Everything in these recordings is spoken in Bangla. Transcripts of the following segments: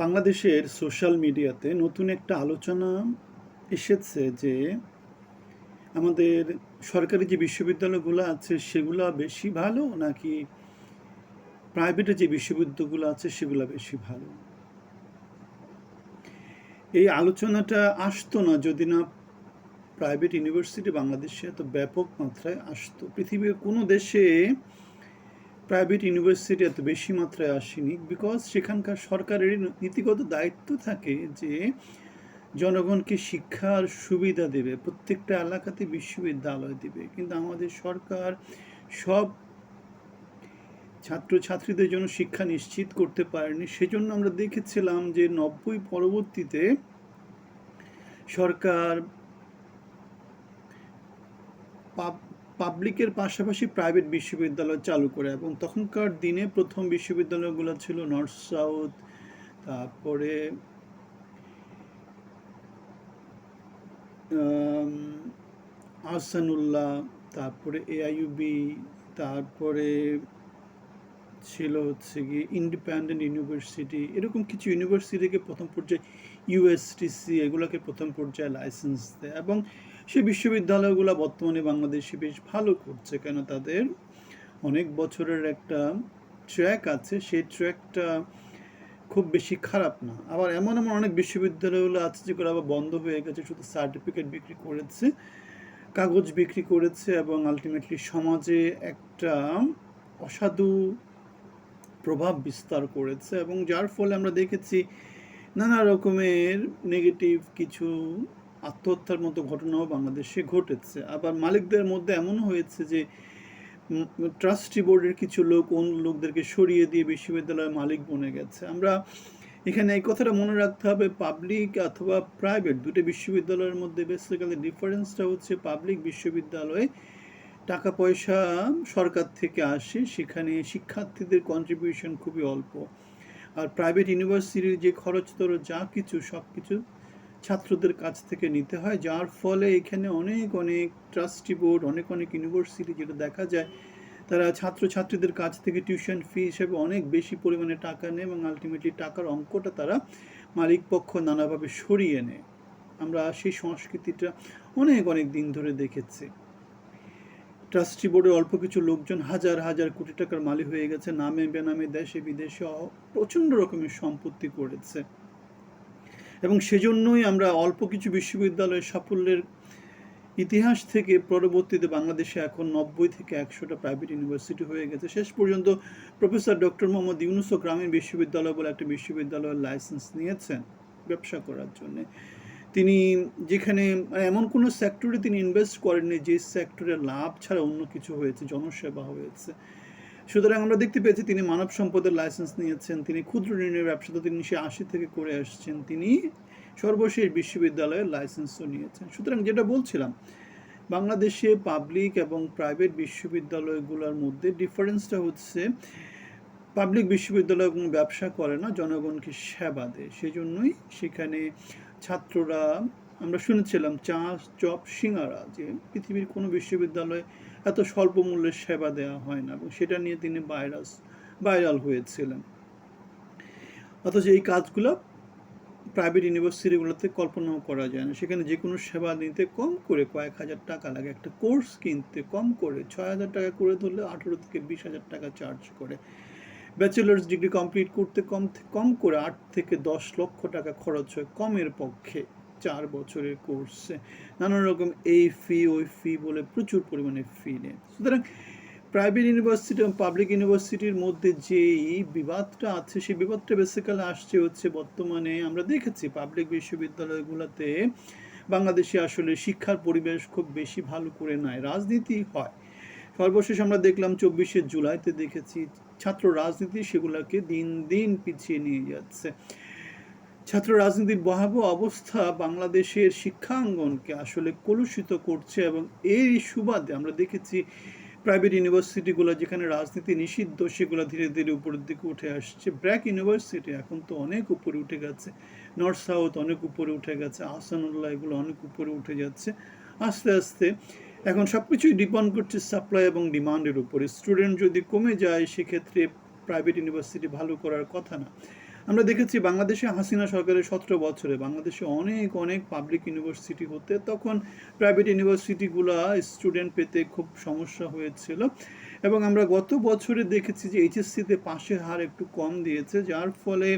বাংলাদেশের সোশ্যাল মিডিয়াতে নতুন একটা আলোচনা এসেছে যে আমাদের সরকারি যে বিশ্ববিদ্যালয়গুলো আছে সেগুলো বেশি ভালো নাকি প্রাইভেটে যে বিশ্ববিদ্যালয়গুলো আছে সেগুলো বেশি ভালো। এই আলোচনাটা আসতো না যদি না প্রাইভেট ইউনিভার্সিটি বাংলাদেশে এত ব্যাপক মাত্রায় আসতো। পৃথিবীর কোনো দেশে প্রাইভেট ইউনিভার্সিটি এত বেশি মাত্রায় আসেনি, বিকজ সেখানকার সরকারের নীতিগত দায়িত্ব থাকে যে জনগণকে শিক্ষার সুবিধা দেবে, প্রত্যেকটা এলাকাতে বিশ্ববিদ্যালয় দেবে। কিন্তু আমাদের সরকার সব ছাত্রছাত্রীদের জন্য শিক্ষা নিশ্চিত করতে পারেনি। সেজন্য আমরা দেখেছিলাম যে 90 পরবর্তীতে সরকার পাবলিকের পাশাপাশি প্রাইভেট বিশ্ববিদ্যালয় চালু করে, এবং তখনকার দিনে প্রথম বিশ্ববিদ্যালয়গুলো ছিল নর্থ সাউথ, তারপরে আহসানুল্লাহ, তারপরে এআইইউবি, তারপরে ছিল হচ্ছে কি ইন্ডিপেন্ডেন্ট ইউনিভার্সিটি। এরকম কিছু ইউনিভার্সিটিকে প্রথম পর্যায়ে ইউএসটিসি এগুলোকে প্রথম পর্যায়ে লাইসেন্স দেয়, এবং সেই বিশ্ববিদ্যালয়গুলো বর্তমানে বাংলাদেশে বেশ ভালো করছে, কেন তাদের অনেক বছরের একটা ট্র্যাক আছে, সেই ট্র্যাকটা খুব বেশি খারাপ না। আবার এমন এমন অনেক বিশ্ববিদ্যালয়গুলো আছে যেগুলো আবার বন্ধ হয়ে গেছে, শুধু সার্টিফিকেট বিক্রি করেছে, কাগজ বিক্রি করেছে, এবং আলটিমেটলি সমাজে একটা অসাধু প্রভাব বিস্তার করেছে, এবং যার ফলে আমরা দেখেছি নানা রকমের নেগেটিভ কিছু আত্মহত্যার মতো ঘটনাও বাংলাদেশে ঘটেছে। আবার মালিকদের মধ্যে এমন হয়েছে যে ট্রাস্টি বোর্ডের কিছু লোক অন্য লোকদেরকে সরিয়ে দিয়ে বিশ্ববিদ্যালয়ের মালিক বনে গেছে। আমরা এখানে এই কথাটা মনে রাখতে হবে, পাবলিক অথবা প্রাইভেট দুটো বিশ্ববিদ্যালয়ের মধ্যে বেসিক্যালি ডিফারেন্সটা হচ্ছে পাবলিক বিশ্ববিদ্যালয়ে টাকা পয়সা সরকার থেকে আসে, সেখানে শিক্ষার্থীদের কন্ট্রিবিউশন খুবই অল্প। আর প্রাইভেট ইউনিভার্সিটির যে খরচতর যা কিছু সব কিছু ছাত্রদের কাছ থেকে নিতে হয়, যার ফলে এখানে অনেক অনেক ট্রাস্টি বোর্ড, অনেক অনেক ইউনিভার্সিটি যেটা দেখা যায় তারা ছাত্রছাত্রীদের কাছ থেকে টিউশন ফি হিসেবে অনেক বেশি পরিমাণে টাকা নেয়, এবং আলটিমেটলি টাকার অঙ্কটা তারা মালিক পক্ষ নানাভাবে সরিয়ে নেয়। আমরা সেই সংস্কৃতিটা অনেক অনেক দিন ধরে দেখেছি। ট্রাস্টি বোর্ডের অল্প কিছু লোকজন হাজার হাজার কোটি টাকার মালিক হয়ে গেছে, নামে বেনামে দেশে বিদেশে প্রচণ্ড রকমের সম্পত্তি করেছে, এবং সেজন্যই আমরা অল্প কিছু বিশ্ববিদ্যালয়ের সাফল্যের ইতিহাস থেকে পরবর্তীতে বাংলাদেশে এখন 90 থেকে 100টা প্রাইভেট ইউনিভার্সিটি হয়ে গেছে। শেষ পর্যন্ত প্রফেসর ডক্টর মোহাম্মদ ইউনুসও গ্রামীণ বিশ্ববিদ্যালয় বলে একটা বিশ্ববিদ্যালয়ের লাইসেন্স নিয়েছেন ব্যবসা করার জন্য। তিনি যেখানে এমন কোনো সেক্টরে তিনি ইনভেস্ট করেননি যে সেক্টরে লাভ ছাড়া অন্য কিছু হয়েছে, জনসেবা হয়েছে। সুতরাং আমরা দেখতে পেয়েছি তিনি মানব সম্পদের লাইসেন্স নিয়েছেন, তিনি ক্ষুদ্র ঋণের ব্যবসা তো তিনি 1980 থেকে করে আসছেন, তিনি সর্বশেষ বিশ্ববিদ্যালয়ের লাইসেন্সও নিয়েছেন। সুতরাং যেটা বলছিলাম, বাংলাদেশে পাবলিক এবং প্রাইভেট বিশ্ববিদ্যালয়গুলোর মধ্যে ডিফারেন্সটা হচ্ছে পাবলিক বিশ্ববিদ্যালয় কোনো ব্যবসা করে না, জনগণকে সেবা দেয়। সেই জন্যই সেখানে ছাত্ররা, আমরা শুনেছিলাম চা চপ সিঙ্গারা, যে পৃথিবীর কোনো বিশ্ববিদ্যালয়ে এত স্বল্প মূল্যের সেবা দেওয়া হয় না, এবং সেটা নিয়ে তিনি ভাইরাল হয়েছিলেন। অথচ এই কাজগুলো প্রাইভেট ইউনিভার্সিটিগুলোতে কল্পনাও করা যায় না। সেখানে যে কোনো সেবা নিতে কম করে কয়েক হাজার টাকা লাগে, একটা কোর্স কিনতে কম করে 6,000 টাকা করে ধরলে 18 থেকে 20,000 টাকা চার্জ করে, ব্যাচেলার্স ডিগ্রি কমপ্লিট করতে কম করে 8 থেকে 10 লক্ষ টাকা খরচ হয় কমের পক্ষে 4 বছরের কোর্সে। নানা রকম এই ফি ওই ফি বলে প্রচুর পরিমাণে ফি নেয়। সুতরাং প্রাইভেট ইউনিভার্সিটি এবং পাবলিক ইউনিভার্সিটির মধ্যে যেই বিবাদটা আছে, সেই বিবাদটা বেসিক্যালি আসছে হচ্ছে বর্তমানে আমরা দেখেছি পাবলিক বিশ্ববিদ্যালয়গুলোতে বাংলাদেশে আসলে শিক্ষার পরিবেশ খুব বেশি ভালো করে নাই, রাজনীতি হয়। সর্বশেষ আমরা দেখলাম 24শে জুলাইতে দেখেছি ছাত্র রাজনীতি সেগুলোকে দিন দিন পিছিয়ে নিয়ে যাচ্ছে। ছাত্র রাজনীতির ভয়াবহ অবস্থা বাংলাদেশের শিক্ষাঙ্গনকে আসলে কলুষিত করছে, এবং এই সুবাদে আমরা দেখেছি প্রাইভেট ইউনিভার্সিটিগুলো যেখানে রাজনীতি নিষিদ্ধ সেগুলো ধীরে ধীরে উপরের দিকে উঠে আসছে। ব্র্যাক ইউনিভার্সিটি এখন তো অনেক উপরে উঠে গেছে, নর্থ সাউথ অনেক উপরে উঠে গেছে, আহসানুল্লাহ এগুলো অনেক উপরে উঠে যাচ্ছে। আস্তে আস্তে এখন সব কিছুই ডিপেন্ড করছে সাপ্লাই এবং ডিমান্ডের উপরে। স্টুডেন্ট যদি কমে যায় সেক্ষেত্রে প্রাইভেট ইউনিভার্সিটি ভালো করার কথা না। আমরা দেখেছি বাংলাদেশে হাসিনা সরকারের 17 বছরে বাংলাদেশে অনেক অনেক পাবলিক ইউনিভার্সিটি হতে, তখন প্রাইভেট ইউনিভার্সিটিগুলো স্টুডেন্ট পেতে খুব সমস্যা হয়েছিল। এবং আমরা গত বছরে দেখেছি যে এইচএসসিতে পাশের হার একটু কম দিয়েছে, যার ফলে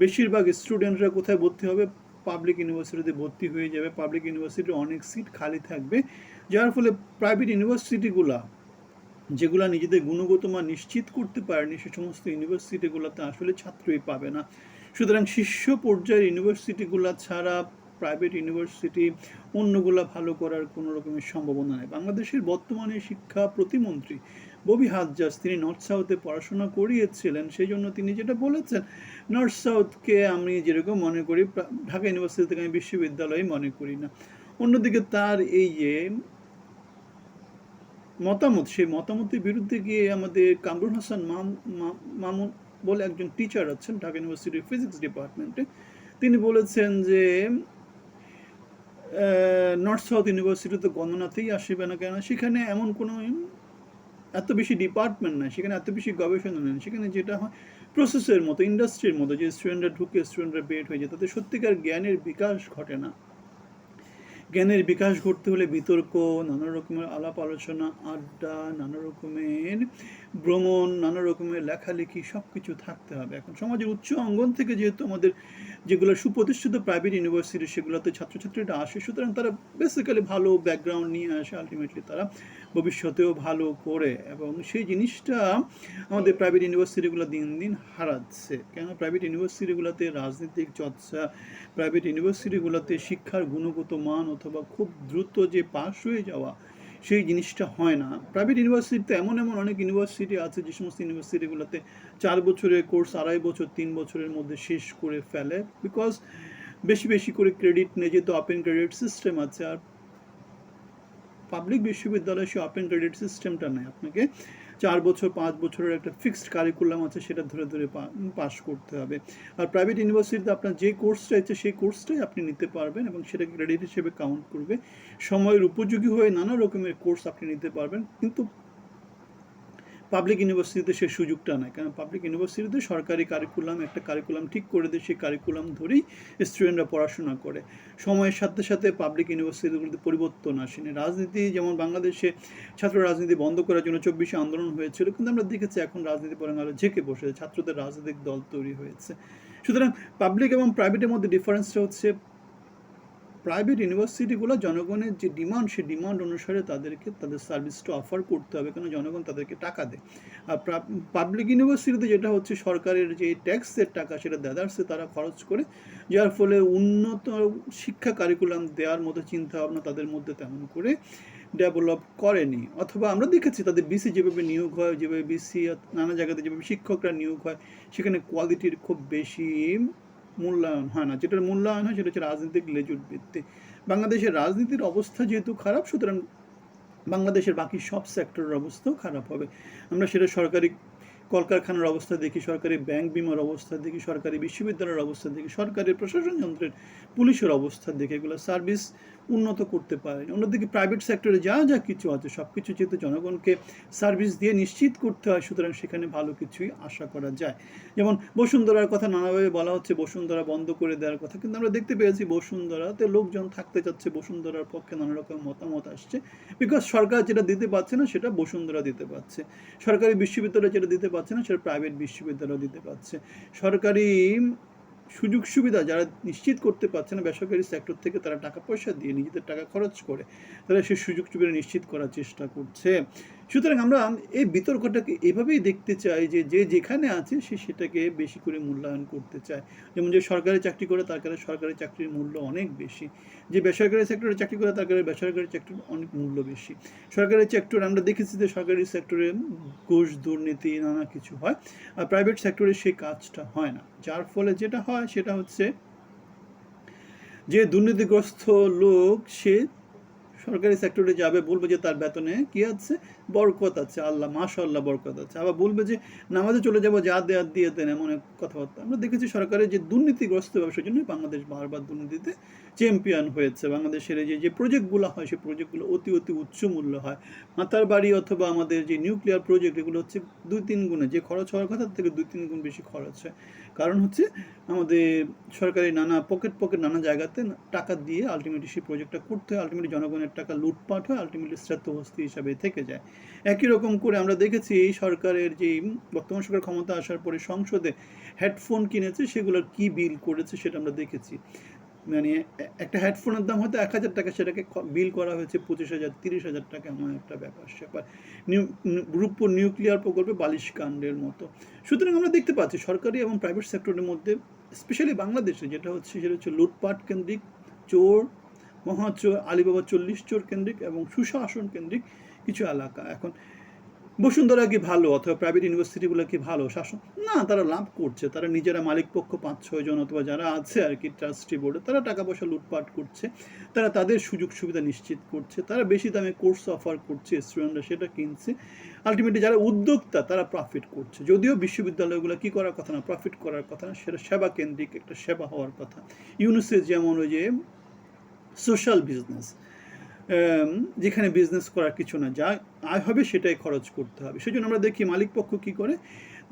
বেশিরভাগ স্টুডেন্টরা কোথায় ভর্তি হবে, পাবলিক ইউনিভার্সিটিতে ভর্তি হয়ে যাবে। পাবলিক ইউনিভার্সিটির অনেক সিট খালি থাকবে, যার ফলে প্রাইভেট ইউনিভার্সিটিগুলা যেগুলো নিজেদের গুণগত মান নিশ্চিত করতে পারেনি, সে সমস্ত ইউনিভার্সিটিগুলোতে আসলে ছাত্রই পাবে না। সুতরাং শীর্ষ পর্যায়ের ইউনিভার্সিটিগুলো ছাড়া প্রাইভেট ইউনিভার্সিটি অন্যগুলো ভালো করার কোনো রকমের সম্ভাবনা নেই। বাংলাদেশের বর্তমানে শিক্ষা প্রতিমন্ত্রী ববি হাজ্জাজ, তিনি নর্থ সাউথে পড়াশোনা করিয়েছিলেন, সেই জন্য তিনি যেটা বলেছেন, নর্থ সাউথকে আমি যেরকম মনে করি, ঢাকা ইউনিভার্সিটি থেকে আমি বিশ্ববিদ্যালয় মনে করি না। অন্যদিকে তার এই যে মতামত, সেই মতামতের বিরুদ্ধে গিয়ে আমাদের কামরুল হাসান মামুন বলে একজন টিচার আছেন ঢাকা ইউনিভার্সিটির ফিজিক্স ডিপার্টমেন্টে, তিনি বলেছেন যে নর্থ সাউথ ইউনিভার্সিটিতে গণনাতেই আসবে না, কেন সেখানে এমন কোনো এত বেশি ডিপার্টমেন্ট নাই, সেখানে এত বেশি গবেষণা নেই, সেখানে যেটা হয় প্রসেসের মতো, ইন্ডাস্ট্রির মতো, যে স্টুডেন্টরা ঢুকে স্টুডেন্টরা বের হয়ে যায়, তাতে সত্যিকার জ্ঞানের বিকাশ ঘটে না। জ্ঞানের বিকাশ ঘটতে হলে বিতর্ক, নানা রকমের আলাপ আলোচনা, আড্ডা, নানা রকমের ভ্রমণ, নানা রকমের লেখালেখি, সব কিছু থাকতে হবে। এখন সমাজের উচ্চ অঙ্গন থেকে যেহেতু আমাদের যেগুলো সুপ্রতিষ্ঠিত প্রাইভেট ইউনিভার্সিটি সেগুলোতে ছাত্রছাত্রীরা আসে, সুতরাং তারা বেসিক্যালি ভালো ব্যাকগ্রাউন্ড নিয়ে আসে, আলটিমেটলি তারা ভবিষ্যতেও ভালো করে, এবং সেই জিনিসটা আমাদের প্রাইভেট ইউনিভার্সিটিগুলো দিন দিন হারাচ্ছে। কেন প্রাইভেট ইউনিভার্সিটিগুলোতে রাজনৈতিক চর্চা, প্রাইভেট ইউনিভার্সিটিগুলোতে শিক্ষার গুণগত মান অথবা খুব দ্রুত যে পাস হয়ে যাওয়া, সেই জিনিসটা হয় না। প্রাইভেট ইউনিভার্সিটিতে এমন এমন অনেক ইউনিভার্সিটি আছে যে সমস্ত ইউনিভার্সিটিগুলোতে 4 বছরের কোর্স 2.5 বছর 3 বছরের মধ্যে শেষ করে ফেলে, বিকজ বেশি বেশি করে ক্রেডিট নেই, যেহেতু ওপেন ক্রেডিট সিস্টেম আছে। আর পাবলিক বিশ্ববিদ্যালয়ে সে ওপেন ক্রেডিট সিস্টেমটা নেই, আপনাকে 4 বছর 5 বছরের একটা ফিক্সড কারিকুলাম আছে, সেটা ধরে ধরে পাস করতে হবে। আর প্রাইভেট ইউনিভার্সিটিতে আপনার যে কোর্সটা আছে সেই কোর্সটাই আপনি নিতে পারবেন, এবং সেটাকে ক্রেডিট হিসেবে কাউন্ট করবে। সময়ের উপযোগী হয়ে নানা রকমের কোর্স আপনি নিতে পারবেন, কিন্তু পাবলিক ইউনিভার্সিটিতে সে সুযোগটা নাই। কারণ পাবলিক ইউনিভার্সিটিতে সরকারি কারিকুলাম, একটা কারিকুলাম ঠিক করে দেয়, সেই কারিকুলাম ধরেই স্টুডেন্টরা পড়াশোনা করে। সময়ের সাথে সাথে পাবলিক ইউনিভার্সিটিগুলোতে পরিবর্তন আসেনি। রাজনীতি, যেমন বাংলাদেশে ছাত্র রাজনীতি বন্ধ করার জন্য 24শে আন্দোলন হয়েছিল, কিন্তু আমরা দেখেছি এখন রাজনীতি বরং আরও ঝেঁকে বসেছে, ছাত্রদের রাজনৈতিক দল তৈরি হয়েছে। সুতরাং পাবলিক এবং প্রাইভেটের মধ্যে ডিফারেন্সটা হচ্ছে, প্রাইভেট ইউনিভার্সিটিগুলো জনগণের যে ডিমান্ড, সেই ডিমান্ড অনুসারে তাদেরকে তাদের সার্ভিসটা অফার করতে হবে, কারণ জনগণ তাদেরকে টাকা দেয়। আর পাবলিক ইউনিভার্সিটিতে যেটা হচ্ছে, সরকারের যে ট্যাক্সের টাকা সেটা দেদার্সে তারা খরচ করে, যার ফলে উন্নত শিক্ষা কারিকুলাম দেওয়ার মতো চিন্তাভাবনা তাদের মধ্যে তেমন করে ডেভেলপ করেনি। অথবা আমরা দেখেছি তাদের বিসি যেভাবে নিয়োগ হয়, যেভাবে বিসি নানা জায়গাতে যেভাবে শিক্ষকরা নিয়োগ হয়, সেখানে কোয়ালিটির খুব বেশি মূল্যায়ন হয় না। যেটার মূল্যায়ন হয় সেটা হচ্ছে রাজনৈতিক লেজুর ভিত্তি। বাংলাদেশের রাজনীতির অবস্থা যেহেতু খারাপ, সুতরাং বাংলাদেশের বাকি সব সেক্টরের অবস্থাও খারাপ হবে। আমরা সেটা সরকারি কলকারখানার অবস্থা দেখি, সরকারি ব্যাংক বিমার অবস্থা দেখি, সরকারি বিশ্ববিদ্যালয়ের অবস্থা দেখি, সরকারি প্রশাসন যন্ত্রের পুলিশের অবস্থা দেখি, এগুলো সার্ভিস উন্নত করতে পারেনি। অন্যদিকে প্রাইভেট সেক্টরে যা যা কিছু আছে সব কিছু যেহেতু জনগণকে সার্ভিস দিয়ে নিশ্চিত করতে হয়, সুতরাং সেখানে ভালো কিছুই আশা করা যায়। যেমন বসুন্ধরার কথা নানাভাবে বলা হচ্ছে, বসুন্ধরা বন্ধ করে দেওয়ার কথা, কিন্তু আমরা দেখতে পেয়েছি বসুন্ধরাতে লোকজন থাকতে চাচ্ছে, বসুন্ধরার পক্ষে নানা রকম মতামত আসছে, বিকজ সরকার যেটা দিতে পারছে না সেটা বসুন্ধরা দিতে পারছে, সরকারি বিশ্ববিদ্যালয় যেটা দিতে পারছে না সেটা প্রাইভেট বিশ্ববিদ্যালয় দিতে পারছে, সরকারি সুযোগ সুবিধা যারা নিশ্চিত করতে পারছে না, বেসরকারি সেক্টর থেকে তারা টাকা পয়সা দিয়ে নিজেদের টাকা খরচ করে তারা সেই সুযোগ সুবিধা নিশ্চিত করার চেষ্টা করছে। সুতরাং আমরা এই বিতর্কটাকে এভাবেই দেখতে চাই যে যে যেখানে আছে সে সেটাকে বেশি করে মূল্যায়ন করতে চায়। যেমন যে সরকারি চাকরি করে তার কাছে সরকারি চাকরির মূল্য অনেক বেশি, যে বেসরকারি সেক্টরে চাকরি করে তার কাছে বেসরকারি চাকরির অনেক মূল্য বেশি। সরকারি সেক্টর আমরা দেখেছি যে সরকারি সেক্টরে ঘুষ দুর্নীতি নানা কিছু হয়, আর প্রাইভেট সেক্টরে সেই কাজটা হয় না, যার ফলে যেটা হয় সেটা হচ্ছে যে দুর্নীতিগ্রস্ত লোক সে সরকারি সেক্টরে যাবে, বলবে যে তার বেতনে কি আছে বরকত আছে, আল্লাহ মাশাআল্লাহ বরকত আছে। আবার বলবে যে নামাজে চলে যাবো, যা দেয়ার দিয়ে দেন, এমন এক কথাবার্তা। আমরা দেখেছি সরকারের যে দুর্নীতিগ্রস্ত ব্যবসার জন্য বাংলাদেশ বারবার দুর্নীতিতে চ্যাম্পিয়ন হয়েছে। বাংলাদেশের এই যে প্রজেক্টগুলো হয়, সেই প্রজেক্টগুলো অতি উচ্চ মূল্য হয়। মাতার বাড়ি অথবা আমাদের যে নিউক্লিয়ার প্রজেক্ট, এগুলো হচ্ছে 2-3 গুণে, যে খরচ হওয়ার কথা তার থেকে 2-3 গুণ বেশি খরচ হয়। কারণ হচ্ছে আমাদের সরকারি নানা পকেট নানা জায়গাতে টাকা দিয়ে আলটিমেটলি সেই প্রজেক্টটা করতে হয়, আলটিমেটলি জনগণের টাকা লুটপাট হয়, আলটিমেটলি স্বার্থবস্তি হিসাবে থেকে যায়। একই রকম করে আমরা দেখেছি এই সরকারের যে বর্তমান সরকার ক্ষমতা আসার পরে সংসদে হেডফোন কিনেছে, সেগুলোর কি বিল করেছে সেটা আমরা দেখেছি। মানে একটা হেডফোনের দাম হয়তো 1,000 টাকা, সেটাকে বিল করা হয়েছে 25,000 30,000 টাকা, এমন একটা ব্যাপার স্যাপার। রূপপুর নিউক্লিয়ার প্রকল্পে বালিশ কাণ্ডের মতো। সুতরাং আমরা দেখতে পাচ্ছি সরকারি এবং প্রাইভেট সেক্টরের মধ্যে, স্পেশালি বাংলাদেশে যেটা হচ্ছে সেটা হচ্ছে লুটপাট কেন্দ্রিক, চোর, মহাচোর, আলিবাবা 40 চোর কেন্দ্রিক এবং সুশাসন কেন্দ্রিক কিছু এলাকা। এখন বসুন্ধরা কি ভালো অথবা প্রাইভেট ইউনিভার্সিটিগুলো কি ভালো শাসন? না, তারা লাভ করছে, তারা নিজেরা মালিক পক্ষ 5-6 জন অথবা যারা আছে আর কি ট্রাস্টি বোর্ডে, তারা টাকা পয়সা লুটপাট করছে, তারা তাদের সুযোগ সুবিধা নিশ্চিত করছে, তারা বেশি দামে কোর্স অফার করছে, স্টুডেন্টরা সেটা কিনছে, আলটিমেটলি যারা উদ্যোক্তা তারা প্রফিট করছে। যদিও বিশ্ববিদ্যালয়গুলো কি করার কথা না, প্রফিট করার কথা না, সেটা সেবা কেন্দ্রিক একটা সেবা হওয়ার কথা। ইউনিসেফ যেমন ওই যে সোশ্যাল বিজনেস, যেখানে বিজনেস করার কিছু না, যা আয় হবে সেটাই খরচ করতে হবে। সেই জন্য আমরা দেখি মালিক পক্ষ কী করে,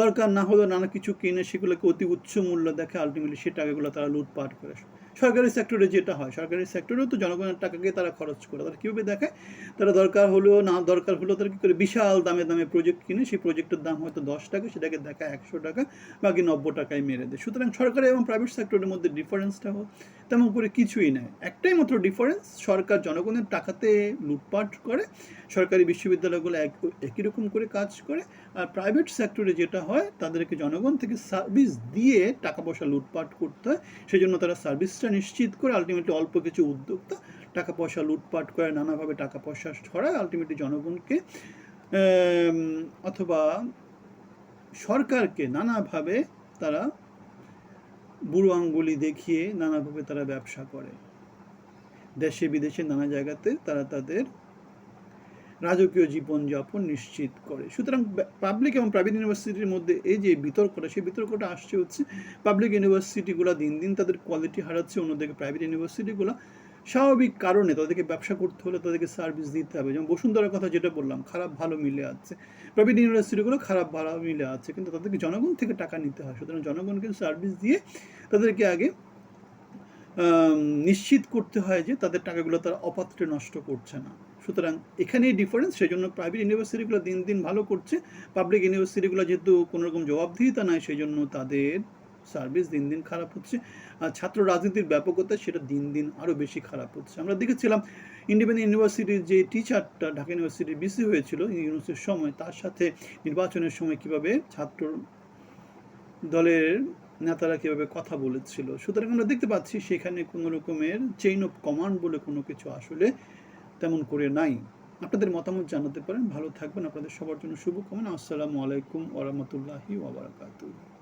দরকার না হলেও নানা কিছু কিনে সেগুলোকে অতি উচ্চ মূল্য দেখে, আলটিমেটলি সে টাকাগুলো তারা লুটপাট করে। সরকারি সেক্টরে যেটা হয়, সরকারি সেক্টরেও তো জনগণের টাকাকে তারা খরচ করে। তারা কীভাবে দেখায়, তারা দরকার হলেও না দরকার হলেও তারা কী করে বিশাল দামে প্রজেক্ট কিনে, সেই প্রজেক্টের দাম হয়তো 10 টাকা, সেটাকে দেখায় 100 টাকা, বাকি 90 টাকায় মেরে দেয়। সুতরাং সরকারি এবং প্রাইভেট সেক্টরের মধ্যে ডিফারেন্সটা তেমন করে কিছুই নেই। একটাই মাত্র ডিফারেন্স, সরকার জনগণের টাকাতে লুটপাট করে, সরকারি বিশ্ববিদ্যালয়গুলো একই রকম করে কাজ করে, আর প্রাইভেট সেক্টরে যেটা হয় তাদেরকে জনগণ থেকে সার্ভিস দিয়ে টাকা পয়সা লুটপাট করতে হয়। সেই জন্য তারা সার্ভিসটা নিশ্চিত করে, আলটিমেটলি অল্প কিছু উদ্যোক্তা টাকা পয়সা লুটপাট করে, নানাভাবে টাকা পয়সা ছড়ায়, আলটিমেটলি জনগণকে অথবা সরকারকে নানাভাবে তারা বুড়ো আঙ্গুলি দেখিয়ে নানাভাবে তারা ব্যবসা করে। দেশে বিদেশে নানা জায়গাতে তারা তাদের রাজকীয় জীবনযাপন নিশ্চিত করে। সুতরাং পাবলিক এবং প্রাইভেট ইউনিভার্সিটির মধ্যে এই যে বিতর্কটা, সেই বিতর্কটা আসছে হচ্ছে পাবলিক ইউনিভার্সিটিগুলো দিন দিন তাদের কোয়ালিটি হারাচ্ছে, অন্যদিকে প্রাইভেট ইউনিভার্সিটিগুলো স্বাভাবিক কারণে তাদেরকে ব্যবসা করতে হলে তাদেরকে সার্ভিস দিতে হবে। যেমন বসুন্ধরার কথা যেটা বললাম, খারাপ ভালো মিলে আছে, প্রাইভেট ইউনিভার্সিটিগুলো খারাপ ভালো মিলে আছে, কিন্তু তাদেরকে জনগণ থেকে টাকা নিতে হয়। সুতরাং জনগণকে সার্ভিস দিয়ে তাদেরকে আগে নিশ্চিত করতে হয় যে তাদের টাকাগুলো তারা অপাত্রে নষ্ট করছে না। সুতরাং এখানেই ডিফারেন্স। সেই জন্য প্রাইভেট ইউনিভার্সিটিগুলো দিন দিন ভালো করছে, পাবলিক ইউনিভার্সিটিগুলো যেহেতু কোনোরকম জবাবদিহিতা নাই, সেই জন্য তাদের সার্ভিস দিন দিন খারাপ হচ্ছে। আর ছাত্র রাজনীতির ব্যাপকতা সেটা দিন দিন আরও বেশি খারাপ হচ্ছে। আমরা দেখেছিলাম ইন্ডিপেন্ডেন্ট ইউনিভার্সিটির যে টিচারটা ঢাকা ইউনিভার্সিটির বিসি হয়েছিল ইউনিভার্সিটির সময়, তার সাথে নির্বাচনের সময় কীভাবে ছাত্র দলের নেতারা কীভাবে কথা বলেছিল। সুতরাং আমরা দেখতে পাচ্ছি সেখানে কোনো রকমের চেইন অফ কমান্ড বলে কোনো কিছু আসলে তেমন করে নাই। আপনাদের মতামত জানাতে পারেন। ভালো থাকবেন, আপনাদের সবার জন্য শুভকামনা। আসসালামু আলাইকুম ওয়া রাহমাতুল্লাহি ওয়া বারাকাতুহু।